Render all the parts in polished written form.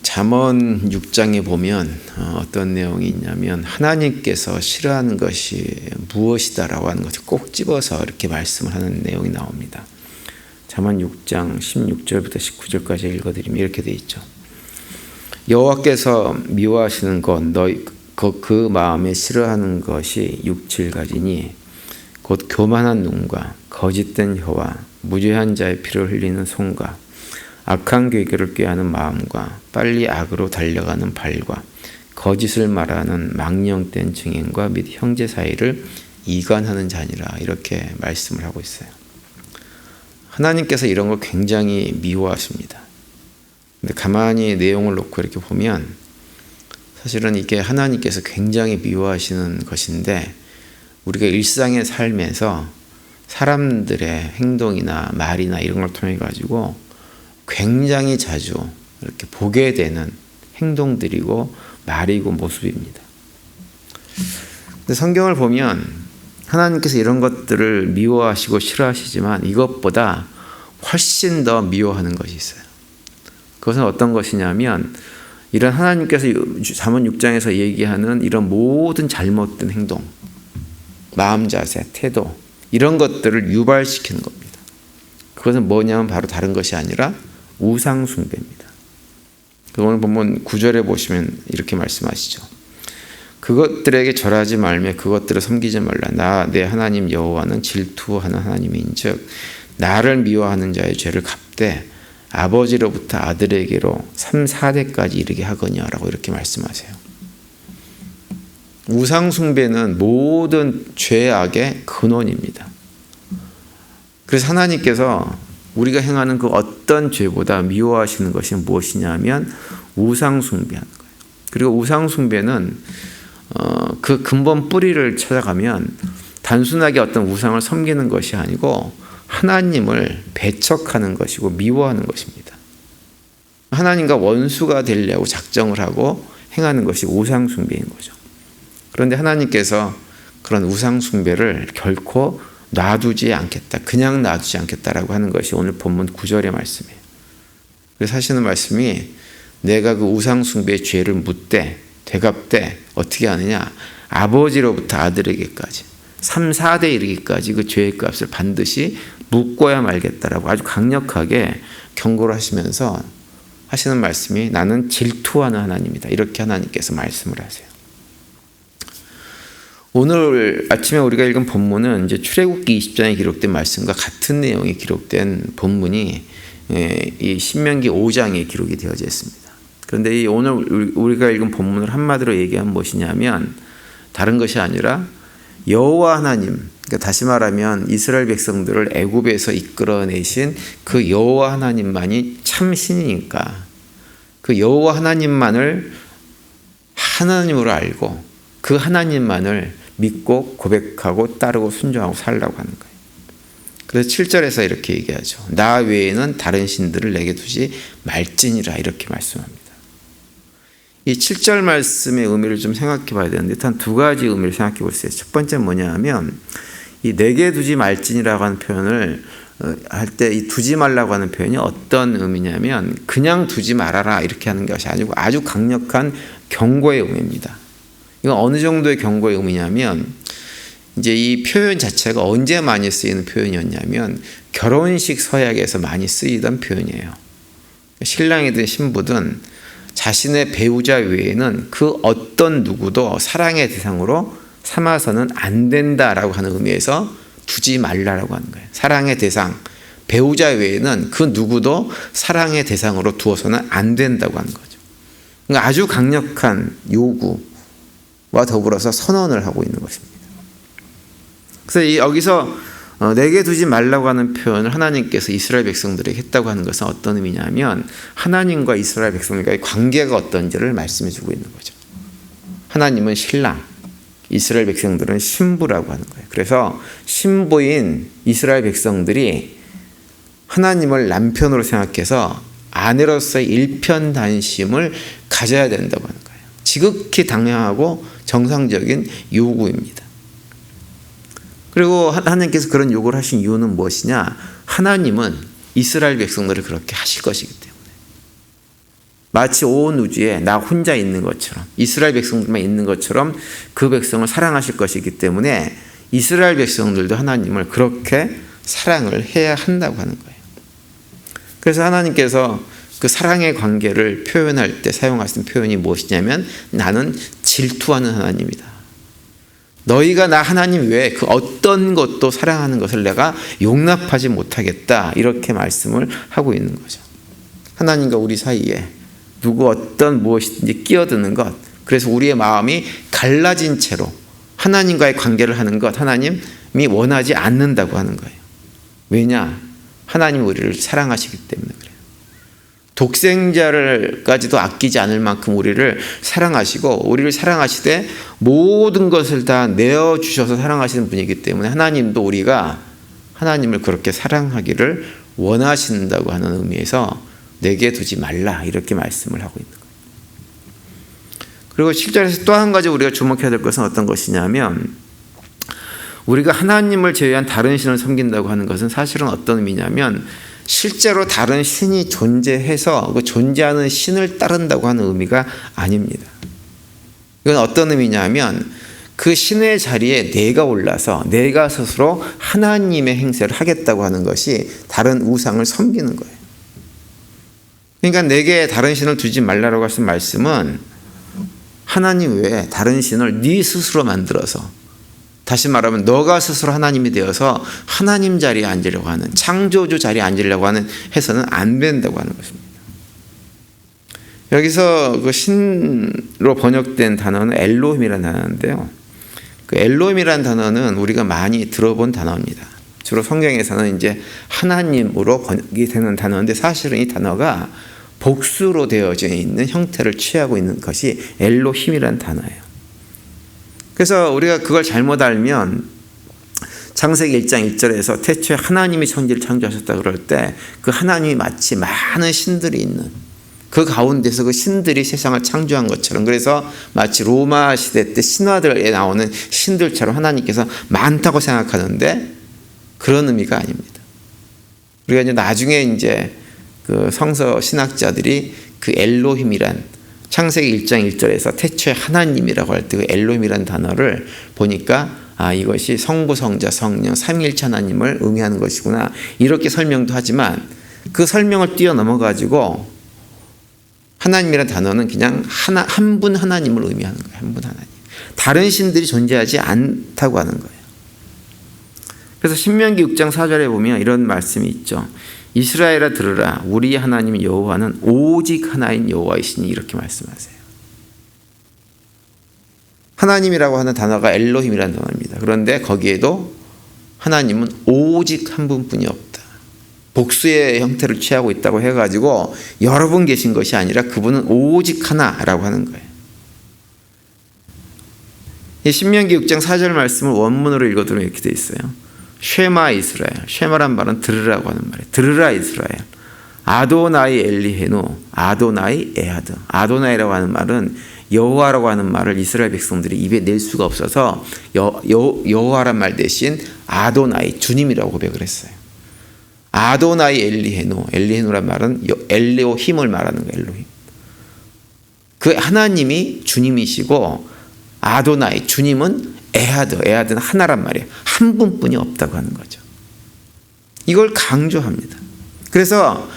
잠언 6장에 보면 어떤 내용이 있냐면 하나님께서 싫어하는 것이 무엇이다라고 하는 것을 꼭 집어서 이렇게 말씀을 하는 내용이 나옵니다. 잠언 6장 16절부터 19절까지 읽어드리면 이렇게 돼 있죠. 여호와께서 미워하시는 것 너희 그 마음에 싫어하는 것이 6, 7가지니 곧 교만한 눈과 거짓된 혀와 무죄한 자의 피를 흘리는 손과 악한 계획을 꾀하는 마음과 빨리 악으로 달려가는 발과 거짓을 말하는 망령된 증인과 및 형제 사이를 이간하는 자니라 이렇게 말씀을 하고 있어요. 하나님께서 이런 걸 굉장히 미워하십니다. 근데 가만히 내용을 놓고 이렇게 보면 사실은 이게 하나님께서 굉장히 미워하시는 것인데 우리가 일상의 삶에서 사람들의 행동이나 말이나 이런 걸 통해 가지고 굉장히 자주 이렇게 보게 되는 행동들이고 말이고 모습입니다. 근데 성경을 보면 하나님께서 이런 것들을 미워하시고 싫어하시지만 이것보다 훨씬 더 미워하는 것이 있어요. 그것은 어떤 것이냐면 이런 하나님께서 잠언 6장에서 얘기하는 이런 모든 잘못된 행동, 마음 자세, 태도 이런 것들을 유발시키는 겁니다. 그것은 뭐냐면 바로 다른 것이 아니라 우상 숭배입니다. 오늘 본문 9절에 보시면 이렇게 말씀하시죠. 그것들에게 절하지 말며 그것들을 섬기지 말라. 나 내 하나님 여호와는 질투하는 하나님인즉 나를 미워하는 자의 죄를 갚되 아버지로부터 아들에게로 3, 4대까지 이르게 하거니와라고 이렇게 말씀하세요. 우상 숭배는 모든 죄악의 근원입니다. 그래서 하나님께서 우리가 행하는 그 어떤 죄보다 미워하시는 것이 무엇이냐면 우상 숭배하는 거예요. 그리고 우상 숭배는 그 근본 뿌리를 찾아가면 단순하게 어떤 우상을 섬기는 것이 아니고 하나님을 배척하는 것이고 미워하는 것입니다. 하나님과 원수가 되려고 작정을 하고 행하는 것이 우상 숭배인 거죠. 그런데 하나님께서 그런 우상 숭배를 결코 놔두지 않겠다. 그냥 놔두지 않겠다라고 하는 것이 오늘 본문 9절의 말씀이에요. 그래서 하시는 말씀이 내가 그 우상 숭배의 죄를 묻되 되갚되 어떻게 하느냐? 아버지로부터 아들에게까지 3, 4대 이르기까지 그 죄의 값을 반드시 묻고야 말겠다라고 아주 강력하게 경고를 하시면서 하시는 말씀이 나는 질투하는 하나님이다. 이렇게 하나님께서 말씀을 하세요. 오늘 아침에 우리가 읽은 본문은 이제 출애굽기 20장에 기록된 말씀과 같은 내용이 기록된 본문이 이 신명기 5장에 기록이 되어져 있습니다. 그런데 이 오늘 우리가 읽은 본문을 한마디로 얘기하면 무엇이냐면 다른 것이 아니라 여호와 하나님, 그러니까 다시 말하면 이스라엘 백성들을 애굽에서 이끌어내신 그 여호와 하나님만이 참 신이니까 그 여호와 하나님만을 하나님으로 알고 그 하나님만을 믿고 고백하고 따르고 순종하고 살라고 하는 거예요. 그래서 7절에서 이렇게 얘기하죠. 나 외에는 다른 신들을 내게 두지 말지니라 이렇게 말씀합니다. 이 7절 말씀의 의미를 좀 생각해 봐야 되는데 일단 두 가지 의미를 생각해 볼 수 있어요. 첫 번째 뭐냐면 이 내게 두지 말지니라고 하는 표현을 할 때 이 두지 말라고 하는 표현이 어떤 의미냐면 그냥 두지 말아라 이렇게 하는 것이 아니고 아주 강력한 경고의 의미입니다. 이건 어느 정도의 경고의 의미냐면 이제 이 표현 자체가 언제 많이 쓰이는 표현이었냐면 결혼식 서약에서 많이 쓰이던 표현이에요. 신랑이든 신부든 자신의 배우자 외에는 그 어떤 누구도 사랑의 대상으로 삼아서는 안 된다라고 하는 의미에서 두지 말라라고 하는 거예요. 사랑의 대상, 배우자 외에는 그 누구도 사랑의 대상으로 두어서는 안 된다고 하는 거죠. 그러니까 아주 강력한 요구와 더불어서 선언을 하고 있는 것입니다. 그래서 여기서 내게 두지 말라고 하는 표현을 하나님께서 이스라엘 백성들에게 했다고 하는 것은 어떤 의미냐면 하나님과 이스라엘 백성들과의 관계가 어떤지를 말씀해 주고 있는 거죠. 하나님은 신랑, 이스라엘 백성들은 신부라고 하는 거예요. 그래서 신부인 이스라엘 백성들이 하나님을 남편으로 생각해서 아내로서의 일편단심을 가져야 된다고 하는 거예요. 지극히 당연하고 정상적인 요구입니다. 그리고 하나님께서 그런 요구를 하신 이유는 무엇이냐? 하나님은 이스라엘 백성들을 그렇게 하실 것이기 때문에. 마치 온 우주에 나 혼자 있는 것처럼, 이스라엘 백성들만 있는 것처럼 그 백성을 사랑하실 것이기 때문에 이스라엘 백성들도 하나님을 그렇게 사랑을 해야 한다고 하는 거예요. 그래서 하나님께서 그 사랑의 관계를 표현할 때 사용하신 표현이 무엇이냐면 나는 질투하는 하나님이다. 너희가 나 하나님 외에 그 어떤 것도 사랑하는 것을 내가 용납하지 못하겠다. 이렇게 말씀을 하고 있는 거죠. 하나님과 우리 사이에 누구 어떤 무엇이든지 끼어드는 것, 그래서 우리의 마음이 갈라진 채로 하나님과의 관계를 하는 것, 하나님이 원하지 않는다고 하는 거예요. 왜냐? 하나님이 우리를 사랑하시기 때문에 그래요. 독생자를까지도 아끼지 않을 만큼 우리를 사랑하시고, 우리를 사랑하시되 모든 것을 다 내어주셔서 사랑하시는 분이기 때문에 하나님도 우리가 하나님을 그렇게 사랑하기를 원하신다고 하는 의미에서 내게 두지 말라, 이렇게 말씀을 하고 있는 거예요. 그리고 7절에서 또 한 가지 우리가 주목해야 될 것은 어떤 것이냐면, 우리가 하나님을 제외한 다른 신을 섬긴다고 하는 것은 사실은 어떤 의미냐면, 실제로 다른 신이 존재해서 그 존재하는 신을 따른다고 하는 의미가 아닙니다. 이건 어떤 의미냐면, 그 신의 자리에 내가 올라서 내가 스스로 하나님의 행세를 하겠다고 하는 것이 다른 우상을 섬기는 거예요. 그러니까 내게 다른 신을 두지 말라고 하신 말씀은 하나님 외에 다른 신을 네 스스로 만들어서, 다시 말하면 너가 스스로 하나님이 되어서 하나님 자리에 앉으려고 하는, 창조주 자리에 앉으려고 하는 해서는 안 된다고 하는 것입니다. 여기서 그 신로 번역된 단어는 엘로힘이라는 단어인데요. 그 엘로힘이라는 단어는 우리가 많이 들어본 단어입니다. 주로 성경에서는 이제 하나님으로 번역이 되는 단어인데, 사실은 이 단어가 복수로 되어져 있는 형태를 취하고 있는 것이 엘로힘이라는 단어예요. 그래서 우리가 그걸 잘못 알면 창세기 1장 1절에서 태초에 하나님이 천지를 창조하셨다 그럴 때 그 하나님이 마치 많은 신들이 있는 그 가운데서 그 신들이 세상을 창조한 것처럼, 그래서 마치 로마 시대 때 신화들에 나오는 신들처럼 하나님께서 많다고 생각하는데 그런 의미가 아닙니다. 우리가 이제 나중에 이제 그 성서 신학자들이 그 엘로힘이란 창세기 1장 1절에서 태초에 하나님이라고 할 때 그 엘로힘이라는 단어를 보니까 이것이 성부, 성자, 성령, 삼위일체 하나님을 의미하는 것이구나, 이렇게 설명도 하지만 그 설명을 뛰어넘어 가지고 하나님이라는 단어는 그냥 한 분 하나님을 의미하는 거예요. 한 분 하나님. 다른 신들이 존재하지 않다고 하는 거예요. 그래서 신명기 6장 4절에 보면 이런 말씀이 있죠. 이스라엘아 들으라, 우리 하나님 여호와는 오직 하나인 여호와이시니, 이렇게 말씀하세요. 하나님이라고 하는 단어가 엘로힘이라는 단어입니다. 그런데 거기에도 하나님은 오직 한 분뿐이 없다, 복수의 형태를 취하고 있다고 해가지고 여러 분 계신 것이 아니라 그분은 오직 하나라고 하는 거예요. 이 신명기 6장 4절 말씀을 원문으로 읽어드리면 이렇게 돼 있어요. 쉐마 이스라엘, 쉐마란 말은 들으라고 하는 말이에요. 들으라 이스라엘, 아도나이 엘리헤노, 아도나이 에하드. 아도나이라고 하는 말은 여호와라고 하는 말을 이스라엘 백성들이 입에 낼 수가 없어서 여호와란 말 대신 아도나이, 주님이라고 고백을 했어요. 아도나이 엘리헤노, 엘리헤노란 말은 엘로힘을 말하는 거예요. 엘로힘. 그 하나님이 주님이시고, 아도나이, 주님은 에하드, 에하드는 하나란 말이에요. 한 분뿐이 없다고 하는 거죠. 이걸 강조합니다. 그래서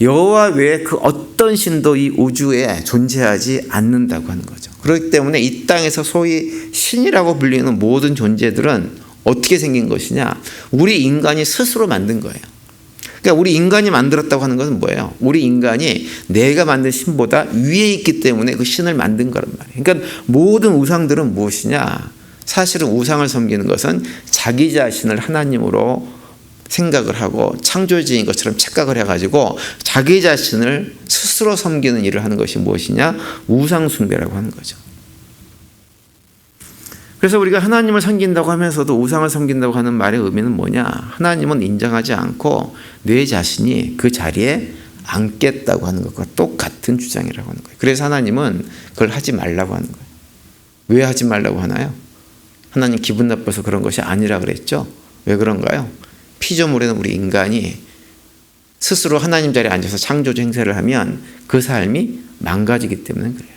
여호와 외에 그 어떤 신도 이 우주에 존재하지 않는다고 하는 거죠. 그렇기 때문에 이 땅에서 소위 신이라고 불리는 모든 존재들은 어떻게 생긴 것이냐? 우리 인간이 스스로 만든 거예요. 그러니까 우리 인간이 만들었다고 하는 것은 뭐예요? 우리 인간이 내가 만든 신보다 위에 있기 때문에 그 신을 만든 거란 말이에요. 그러니까 모든 우상들은 무엇이냐? 사실은 우상을 섬기는 것은 자기 자신을 하나님으로 생각을 하고 창조주인 것처럼 착각을 해가지고 자기 자신을 스스로 섬기는 일을 하는 것이 무엇이냐? 우상 숭배라고 하는 거죠. 그래서 우리가 하나님을 섬긴다고 하면서도 우상을 섬긴다고 하는 말의 의미는 뭐냐? 하나님은 인정하지 않고 내 자신이 그 자리에 앉겠다고 하는 것과 똑같은 주장이라고 하는 거예요. 그래서 하나님은 그걸 하지 말라고 하는 거예요. 왜 하지 말라고 하나요? 하나님 기분 나빠서 그런 것이 아니라 그랬죠. 왜 그런가요? 피조물에는 우리 인간이 스스로 하나님 자리에 앉아서 창조주 행세를 하면 그 삶이 망가지기 때문에 그래요.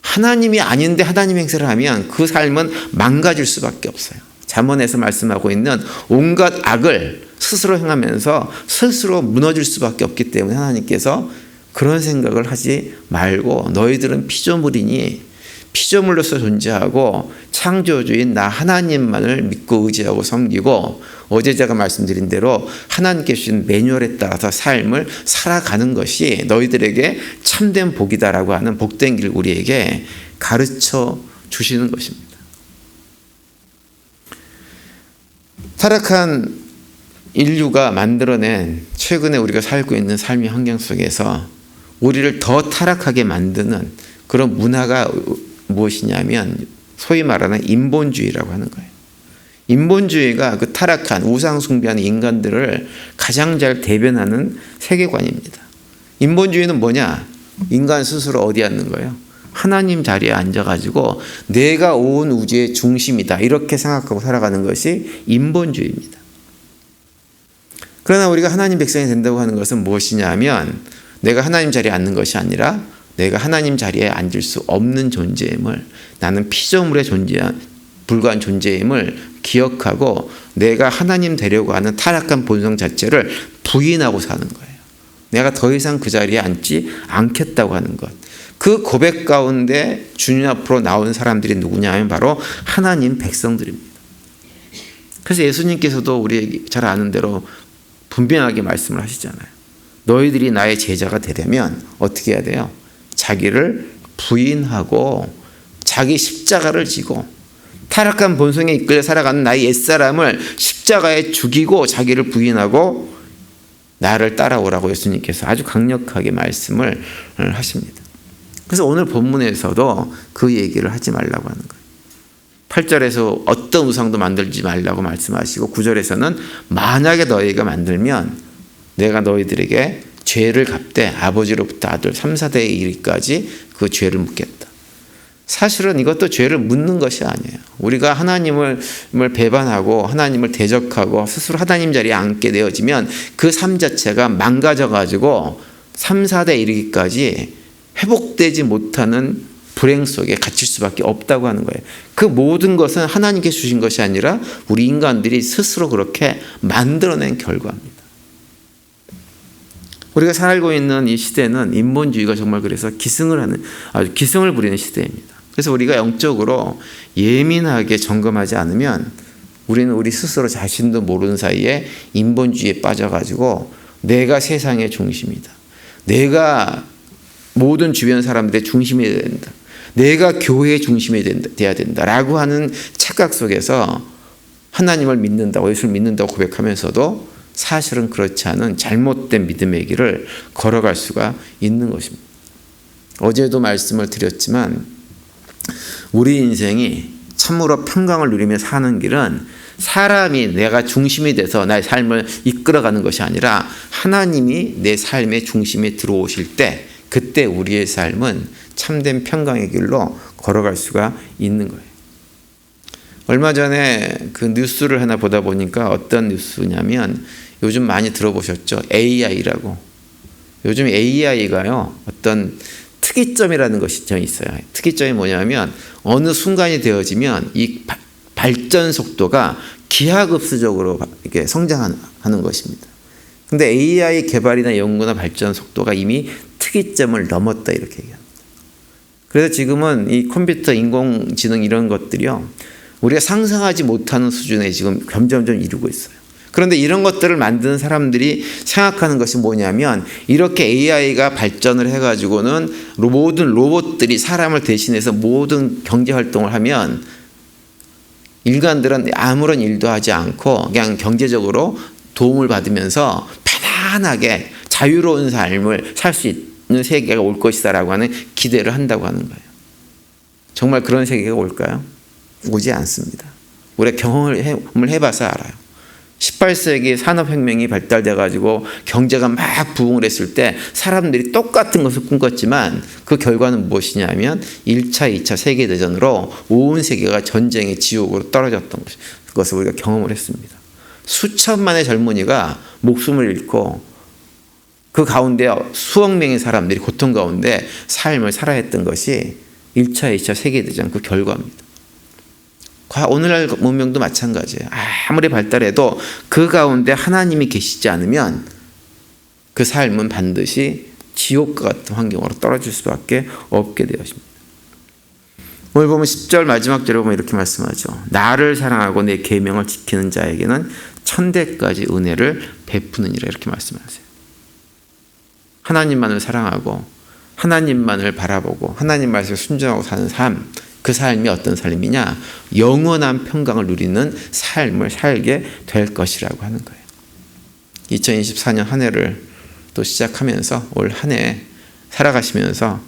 하나님이 아닌데 하나님 행세를 하면 그 삶은 망가질 수밖에 없어요. 잠언에서 말씀하고 있는 온갖 악을 스스로 행하면서 스스로 무너질 수밖에 없기 때문에 하나님께서 그런 생각을 하지 말고 너희들은 피조물이니 피조물로서 존재하고 창조주인 나 하나님만을 믿고 의지하고 섬기고 어제 제가 말씀드린 대로 하나님께 주신 매뉴얼에 따라서 삶을 살아가는 것이 너희들에게 참된 복이다라고 하는 복된 길 우리에게 가르쳐 주시는 것입니다. 타락한 인류가 만들어낸 최근에 우리가 살고 있는 삶의 환경 속에서 우리를 더 타락하게 만드는 그런 문화가 무엇이냐면 소위 말하는 인본주의라고 하는 거예요. 인본주의가 그 타락한 우상 숭배하는 인간들을 가장 잘 대변하는 세계관입니다. 인본주의는 뭐냐? 인간 스스로 어디 앉는 거예요? 하나님 자리에 앉아가지고 내가 온 우주의 중심이다 이렇게 생각하고 살아가는 것이 인본주의입니다. 그러나 우리가 하나님 백성이 된다고 하는 것은 무엇이냐면 내가 하나님 자리에 앉는 것이 아니라 내가 하나님 자리에 앉을 수 없는 존재임을, 나는 피조물에 불과한 존재임을 기억하고 내가 하나님 되려고 하는 타락한 본성 자체를 부인하고 사는 거예요. 내가 더 이상 그 자리에 앉지 않겠다고 하는 것. 그 고백 가운데 주님 앞으로 나온 사람들이 누구냐 하면 바로 하나님 백성들입니다. 그래서 예수님께서도 우리 잘 아는 대로 분명하게 말씀을 하시잖아요. 너희들이 나의 제자가 되려면 어떻게 해야 돼요? 자기를 부인하고 자기 십자가를 지고 타락한 본성에 이끌려 살아가는 나의 옛사람을 십자가에 죽이고 자기를 부인하고 나를 따라오라고 예수님께서 아주 강력하게 말씀을 하십니다. 그래서 오늘 본문에서도 그 얘기를 하지 말라고 하는 거예요. 8절에서 어떤 우상도 만들지 말라고 말씀하시고 9절에서는 만약에 너희가 만들면 내가 너희들에게 죄를 갚되 아버지로부터 아들 3, 4대에 이르기까지 그 죄를 묻겠다. 사실은 이것도 죄를 묻는 것이 아니에요. 우리가 하나님을 배반하고 하나님을 대적하고 스스로 하나님 자리에 앉게 되어지면 그 삶 자체가 망가져가지고 3, 4대에 이르기까지 회복되지 못하는 불행 속에 갇힐 수밖에 없다고 하는 거예요. 그 모든 것은 하나님께서 주신 것이 아니라 우리 인간들이 스스로 그렇게 만들어낸 결과입니다. 우리가 살고 있는 이 시대는 인본주의가 정말 그래서 아주 기승을 부리는 시대입니다. 그래서 우리가 영적으로 예민하게 점검하지 않으면 우리는 우리 스스로 자신도 모르는 사이에 인본주의에 빠져가지고 내가 세상의 중심이다. 내가 모든 주변 사람들의 중심이 되어야 된다. 내가 교회의 중심이 되어야 된다라고 하는 착각 속에서 하나님을 믿는다고 예수를 믿는다고 고백하면서도 사실은 그렇지 않은 잘못된 믿음의 길을 걸어갈 수가 있는 것입니다. 어제도 말씀을 드렸지만 우리 인생이 참으로 평강을 누리며 사는 길은 사람이 내가 중심이 돼서 나의 삶을 이끌어가는 것이 아니라 하나님이 내 삶의 중심에 들어오실 때 그때 우리의 삶은 참된 평강의 길로 걸어갈 수가 있는 거예요. 얼마 전에 그 뉴스를 하나 보다 보니까 어떤 뉴스냐면 요즘 많이 들어보셨죠? AI라고. 요즘 AI가요, 어떤 특이점이라는 것이 좀 있어요. 특이점이 뭐냐면 어느 순간이 되어지면 이 발전 속도가 기하급수적으로 이렇게 성장하는 것입니다. 근데 AI 개발이나 연구나 발전 속도가 이미 특이점을 넘었다 이렇게 얘기합니다. 그래서 지금은 이 컴퓨터, 인공지능 이런 것들이요, 우리가 상상하지 못하는 수준에 지금 점점점 이루고 있어요. 그런데 이런 것들을 만드는 사람들이 생각하는 것이 뭐냐면 이렇게 AI가 발전을 해가지고는 모든 로봇들이 사람을 대신해서 모든 경제활동을 하면 인간들은 아무런 일도 하지 않고 그냥 경제적으로 도움을 받으면서 편안하게 자유로운 삶을 살 수 있는 세계가 올 것이다라고 하는 기대를 한다고 하는 거예요. 정말 그런 세계가 올까요? 오지 않습니다. 우리가 경험을 해봐서 알아요. 18세기 산업혁명이 발달돼가지고 경제가 막 부흥을 했을 때 사람들이 똑같은 것을 꿈꿨지만 그 결과는 무엇이냐면 1차, 2차 세계대전으로 온 세계가 전쟁의 지옥으로 떨어졌던 것을 우리가 경험을 했습니다. 수천만의 젊은이가 목숨을 잃고 그 가운데 수억 명의 사람들이 고통 가운데 삶을 살아야 했던 것이 1차, 2차 세계대전 그 결과입니다. 오늘날 문명도 마찬가지예요. 아무리 발달해도 그 가운데 하나님이 계시지 않으면 그 삶은 반드시 지옥과 같은 환경으로 떨어질 수밖에 없게 되었습니다. 오늘 보면 10절 마지막 절에 보면 이렇게 말씀하죠. 나를 사랑하고 내 계명을 지키는 자에게는 천대까지 은혜를 베푸느니라 이렇게 말씀하세요. 하나님만을 사랑하고 하나님만을 바라보고 하나님 말씀에 순종하고 사는 삶, 그 삶이 어떤 삶이냐? 영원한 평강을 누리는 삶을 살게 될 것이라고 하는 거예요. 2024년 한 해를 또 시작하면서 올 한 해 살아가시면서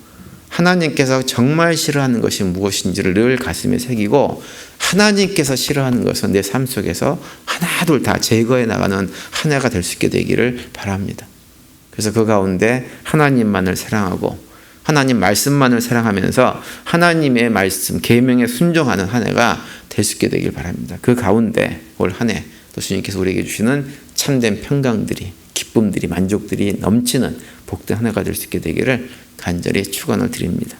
하나님께서 정말 싫어하는 것이 무엇인지를 늘 가슴에 새기고 하나님께서 싫어하는 것은 내 삶 속에서 하나둘 다 제거해 나가는 한 해가 될 수 있게 되기를 바랍니다. 그래서 그 가운데 하나님만을 사랑하고 하나님 말씀만을 사랑하면서 하나님의 말씀, 계명에 순종하는 한 해가 될 수 있게 되길 바랍니다. 그 가운데 올 한 해 또 주님께서 우리에게 주시는 참된 평강들이, 기쁨들이, 만족들이 넘치는 복된 한 해가 될 수 있게 되기를 간절히 축원을 드립니다.